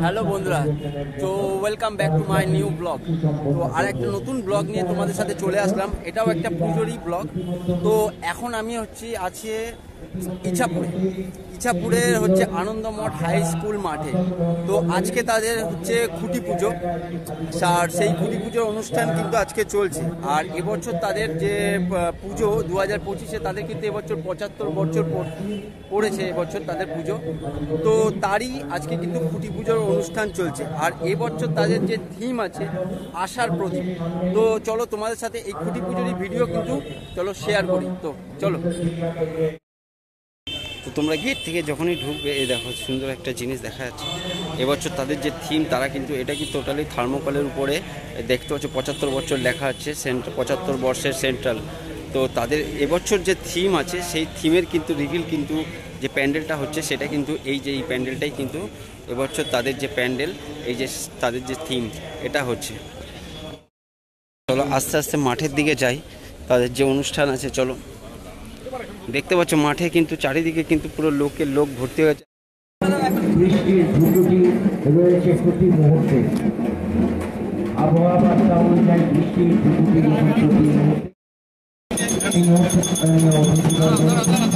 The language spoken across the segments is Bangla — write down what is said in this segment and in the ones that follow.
হ্যালো বন্ধুরা, তো welcome back to my new blog. তো আর একটা নতুন ব্লগ নিয়ে তোমাদের সাথে চলে আসলাম। এটাও একটা পুজোরই ব্লগ। তো এখন আমি আছি ইছাপুরের আনন্দমঠ হাই স্কুল মাঠে। তো আজকে তাদের খুঁটি পুজো, আর সেই খুঁটি পুজোর অনুষ্ঠান কিন্তু আজকে চলছে। আর এবছর তাদের যে পুজো 2025-এ, তাদের কিন্তু এবছর 75 বছর পড়েছে এবছর তাদের পুজো। তো তারই আজকে কিন্তু খুঁটি পুজোর অনুষ্ঠান চলছে। আর এবছর তাদের যে থিম আছে আশার প্রদীপ। তো চলো তোমাদের সাথে এই খুঁটি পুজোরই ভিডিও কিন্তু চলো শেয়ার করি। তো চলো। তো তোমরা গেট থেকে যখনই ঢুকবে, এই দেখো সুন্দর একটা জিনিস দেখা যাচ্ছে। এবছর তাদের যে থিম, তারা কিন্তু এটা কি টোটালি থার্মোকলের উপরে দেখতে পাচ্ছ 75 বছর লেখা আছে, 75 বর্ষের সেন্ট্রাল। তো তাদের এবছর যে থিম আছে, সেই থিমের কিন্তু রিভিল কিন্তু যে প্যান্ডেলটা হচ্ছে, সেটা কিন্তু এই প্যান্ডেলটাই কিন্তু এবছর তাদের যে প্যান্ডেল, এই যে তাদের যে থিম এটা হচ্ছে। চলো আস্তে আস্তে মাঠের দিকে যাই। তাদের যে অনুষ্ঠান আছে, চলো। দেখতে পাচ্ছ মাঠে কিন্তু চারিদিকে কিন্তু পুরো লোক ভর্তি হয়েছে। রয়েছে প্রতি মুহূর্তে আবহাওয়া বার্তা অনুযায়ী বৃষ্টির প্রতি মুহূর্তে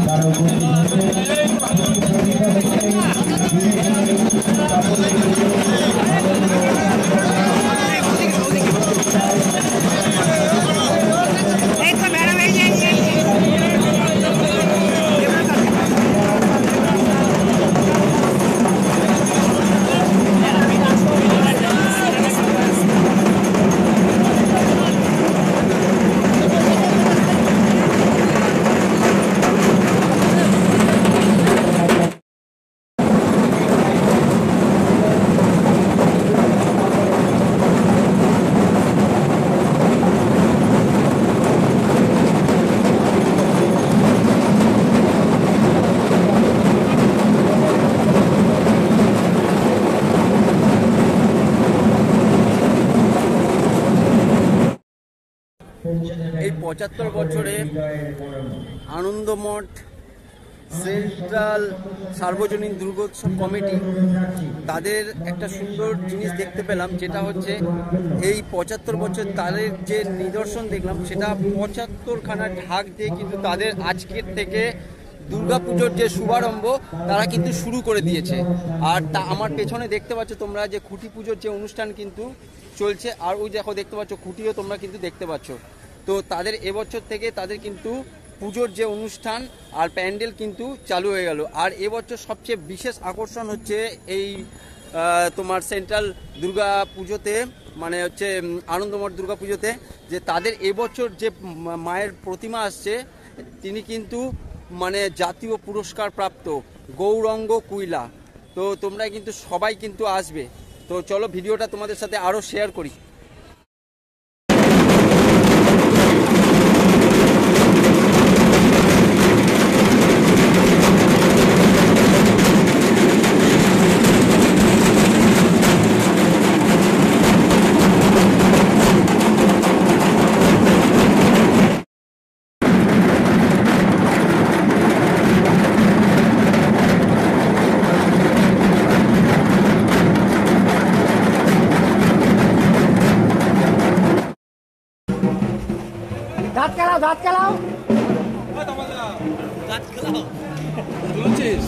তারা এই 75 বছরে আনন্দমঠ সেন্ট্রাল সার্বজনীন দুর্গোৎসব কমিটি তাদের একটা সুন্দর জিনিস দেখতে পেলাম, যেটা হচ্ছে এই 75 বছর তাদের যে নিদর্শন দেখলাম, সেটা 75খানা ঢাক দিয়ে কিন্তু তাদের আজকের থেকে দুর্গাপুজোর যে শুভারম্ভ তারা কিন্তু শুরু করে দিয়েছে। আর তা আমার পেছনে দেখতে পাচ্ছ তোমরা যে খুঁটি পুজোর যে অনুষ্ঠান কিন্তু চলছে। আর ওই দেখো দেখতে পাচ্ছ খুঁটিও তোমরা কিন্তু দেখতে পাচ্ছ। তো তাদের এবছর থেকে তাদের কিন্তু পুজোর যে অনুষ্ঠান আর প্যান্ডেল কিন্তু চালু হয়ে গেল। আর এবছর সবচেয়ে বিশেষ আকর্ষণ হচ্ছে এই তোমার সেন্ট্রাল দুর্গা পুজোতে, মানে আনন্দমঠ দুর্গা পুজোতে, যে তাদের এবছর যে মায়ের প্রতিমা আসছে, তিনি কিন্তু মানে জাতীয় পুরস্কার প্রাপ্ত গৌরঙ্গ কুইলা। তো তোমরা কিন্তু সবাই কিন্তু আসবে। তো চলো ভিডিওটা তোমাদের সাথে আরও শেয়ার করি। দাঁত খেলাও বলছিস